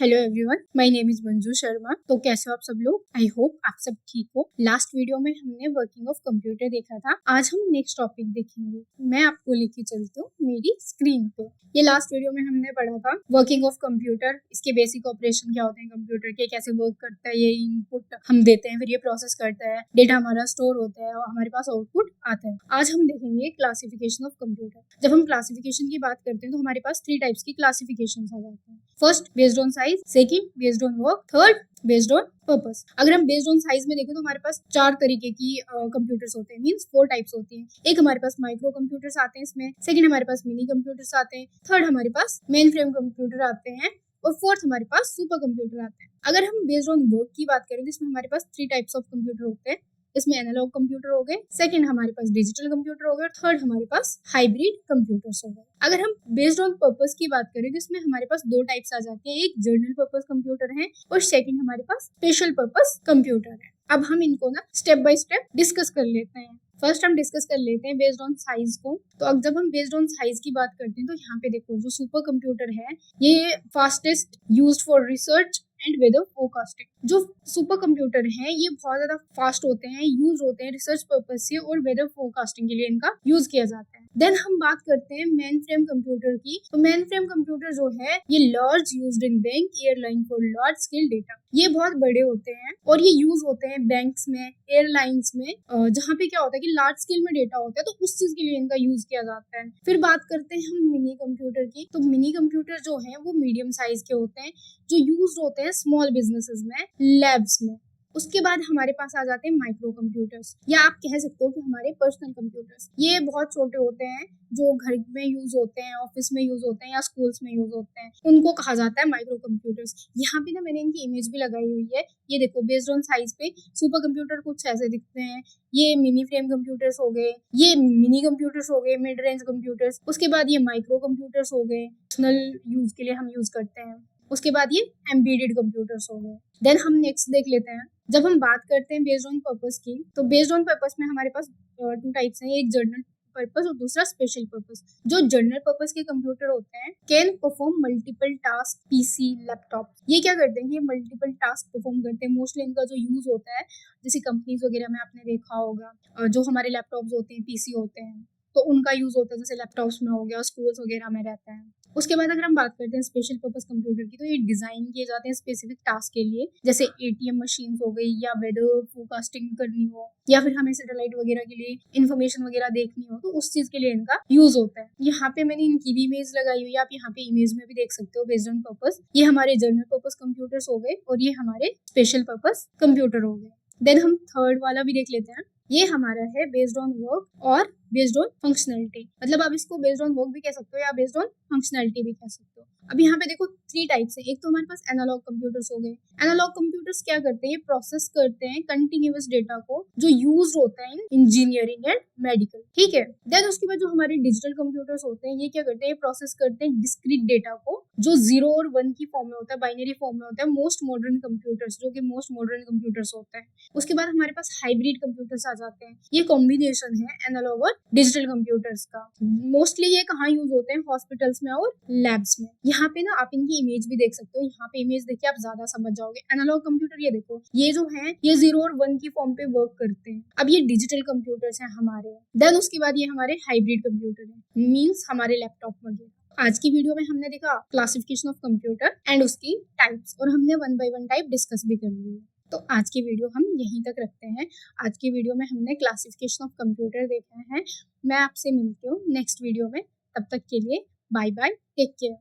Hello everyone, my name is Manju Sharma. तो कैसे हो आप सब लोग? आई होप आप सब ठीक हो। लास्ट वीडियो में हमने वर्किंग ऑफ कंप्यूटर देखा था। आज हम नेक्स्ट टॉपिक देखेंगे। मैं आपको लेके चलती हूँ मेरी स्क्रीन पे। ये लास्ट वीडियो में हमने पढ़ा था वर्किंग ऑफ कंप्यूटर, इसके बेसिक ऑपरेशन क्या होते हैं कंप्यूटर के, कैसे वर्क करता है, ये इनपुट हम देते हैं, फिर ये प्रोसेस करता है, डेटा हमारा स्टोर होता है और हमारे पास आउटपुट आता है। आज हम देखेंगे क्लासिफिकेशन ऑफ कंप्यूटर। जब हम क्लासिफिकेशन की बात करते हैं तो हमारे पास 3 टाइप्स की क्लासिफिकेशन आ जाते हैं। First based on size, second based on work, third based on purpose. अगर हम बेस्ड ऑन साइज में देखें तो हमारे पास 4 तरीके की कंप्यूटर्स होते हैं, मींस 4 टाइप्स होती हैं। एक हमारे पास माइक्रो कंप्यूटर्स आते हैं इसमें, सेकंड हमारे पास मिनी कंप्यूटर्स आते हैं, थर्ड हमारे पास मेन फ्रेम कंप्यूटर आते हैं और फोर्थ हमारे पास सुपर कंप्यूटर आते हैं। अगर हम बेस्ड ऑन वर्क की बात करें तो इसमें हमारे पास 3 टाइप्स ऑफ कंप्यूटर होते हैं। इसमें एनालॉग कंप्यूटर हो गए, सेकंड हमारे पास डिजिटल कंप्यूटर हो गए और थर्ड हमारे पास हाइब्रिड कंप्यूटर्स हो गए। अगर हम बेस्ड ऑन पर्पस की बात करें तो इसमें हमारे पास 2 टाइप्स आ जाते हैं। एक जनरल पर्पस कंप्यूटर है और सेकंड हमारे पास स्पेशल पर्पस कंप्यूटर है। अब हम इनको ना स्टेप बाय स्टेप डिस्कस कर लेते हैं। फर्स्ट हम डिस्कस कर लेते हैं बेस्ड ऑन साइज को। तो अब जब हम बेस्ड ऑन साइज की बात करते हैं तो यहाँ पे देखो जो सुपर कंप्यूटर है ये fastest used for research and weather forecasting. जो सुपर कंप्यूटर है ये बहुत ज्यादा फास्ट होते हैं, यूज होते हैं रिसर्च पर्पज से और वेदर फोरकास्टिंग के लिए इनका यूज किया जाता है। देन हम बात करते हैं मेन फ्रेम कंप्यूटर की। तो मेन फ्रेम कंप्यूटर जो है ये large used in bank, airline for large scale data. ये बहुत बड़े होते हैं और ये यूज होते हैं बैंक्स में, एयरलाइंस में, जहाँ पे क्या होता है कि लार्ज स्केल में डेटा होता है तो उस चीज के लिए इनका यूज किया जाता है। फिर बात करते हैं हम मिनी कंप्यूटर की। तो मिनी कंप्यूटर जो है वो मीडियम साइज के होते हैं जो यूज होते हैं स्मॉल बिजनेसेस में, लैब्स में। उसके बाद हमारे पास आ जाते हैं माइक्रो कंप्यूटर्स, या आप कह सकते हो कि हमारे पर्सनल कंप्यूटर्स। ये बहुत छोटे होते हैं जो घर में यूज होते हैं, ऑफिस में यूज होते हैं या स्कूल्स में यूज होते हैं, उनको कहा जाता है माइक्रो कंप्यूटर्स। यहाँ पे ना मैंने इनकी इमेज भी लगाई हुई है। ये देखो बेस्ड ऑन साइज पे सुपर कंप्यूटर कुछ ऐसे दिखते हैं। ये मिनी फ्रेम कंप्यूटर्स हो गए, ये मिनी कंप्यूटर्स हो गए, मिड रेंज कंप्यूटर्स। उसके बाद ये माइक्रो कंप्यूटर्स हो गए, पर्सनल यूज के लिए हम यूज करते हैं। उसके बाद ये एम्बेडेड कंप्यूटर्स हो गए। देन हम नेक्स्ट देख लेते हैं। जब हम बात करते हैं बेस्ड ऑन पर्पस की, तो बेस्ड ऑन पर्पस में हमारे पास 2 टाइप्स हैं, एक जनरल पर्पस और दूसरा स्पेशल पर्पस। जो जनरल पर्पस के कंप्यूटर होते हैं can perform multiple task, PC, laptop. ये क्या करते हैं, ये मल्टीपल टास्क परफॉर्म करते हैं। मोस्टली इनका जो यूज होता है जैसे कंपनीज वगैरह में आपने देखा होगा, जो हमारे लैपटॉप्स होते हैं, पीसी होते हैं, तो उनका यूज होता है जैसे लैपटॉप्स में हो गया, स्कूल्स वगैरह में रहता है। उसके बाद अगर हम बात करते हैं स्पेशल पर्पस कंप्यूटर की, तो ये डिजाइन किए जाते हैं स्पेसिफिक टास्क के लिए, जैसे एटीएम मशीन हो गई, या वेदर फोरकास्टिंग करनी हो, या फिर हमें सैटेलाइट वगैरह के लिए इन्फॉर्मेशन वगैरह देखनी हो, तो उस चीज के लिए इनका यूज होता है। यहाँ पे मैंने इनकी भी इमेज लगाई हुई है, आप यहाँ पे इमेज में भी देख सकते हो बेस्ड ऑन पर्पस। ये हमारे जनरल पर्पस कंप्यूटर्स हो गए और ये हमारे स्पेशल पर्पस कंप्यूटर हो गए। देन हम थर्ड वाला भी देख लेते हैं। ये हमारा है बेस्ड ऑन वर्क और बेस्ड ऑन फंक्शनैलिटी। मतलब आप इसको बेस्ड ऑन वर्क भी कह सकते हो या बेस्ड ऑन फंक्शनैलिटी भी कह सकते हो। अब यहाँ पे देखो 3 टाइप्स है। एक तो हमारे पास एनालॉग कंप्यूटर्स हो गए। एनालॉग कंप्यूटर्स क्या करते हैं, प्रोसेस करते हैं कंटिन्यूअस डेटा को जो यूज होता है इंजीनियरिंग एंड मेडिकल, ठीक है। देन उसके बाद जो हमारे डिजिटल कंप्यूटर्स होते हैं ये क्या करते हैं, प्रोसेस करते हैं डिस्क्रीट डेटा को जो 0 और 1 की फॉर्म में होता है, बाइनरी फॉर्म में होता है। मोस्ट मॉडर्न कंप्यूटर्स, जो कि मोस्ट मॉडर्न कंप्यूटर्स होते हैं। उसके बाद हमारे पास हाइब्रिड कंप्यूटर्स आ जाते हैं। ये कॉम्बिनेशन है एनालॉग और डिजिटल कंप्यूटर्स का। मोस्टली ये कहाँ यूज होते हैं, हॉस्पिटल्स में और लैब्स में। यहाँ पे ना आप इनकी इमेज भी देख सकते हो। यहाँ पे इमेज देखिए आप ज्यादा समझ जाओगे। एनालॉग कंप्यूटर ये देखो, ये जो है ये 0 और 1 की फॉर्म पे वर्क करते हैं। अब ये डिजिटल कंप्यूटर्स हैं हमारे। देन उसके बाद ये हमारे हाइब्रिड कंप्यूटर है, मीन्स हमारे लैपटॉप वगैरह। आज की वीडियो में हमने देखा क्लासिफिकेशन ऑफ कंप्यूटर एंड उसकी टाइप्स, और हमने 1 बाय 1 टाइप डिस्कस भी कर ली है। तो आज की वीडियो हम यहीं तक रखते हैं। आज की वीडियो में हमने क्लासिफिकेशन ऑफ कंप्यूटर देखा है। मैं आपसे मिलती हूँ नेक्स्ट वीडियो में। तब तक के लिए बाय बाय, टेक केयर।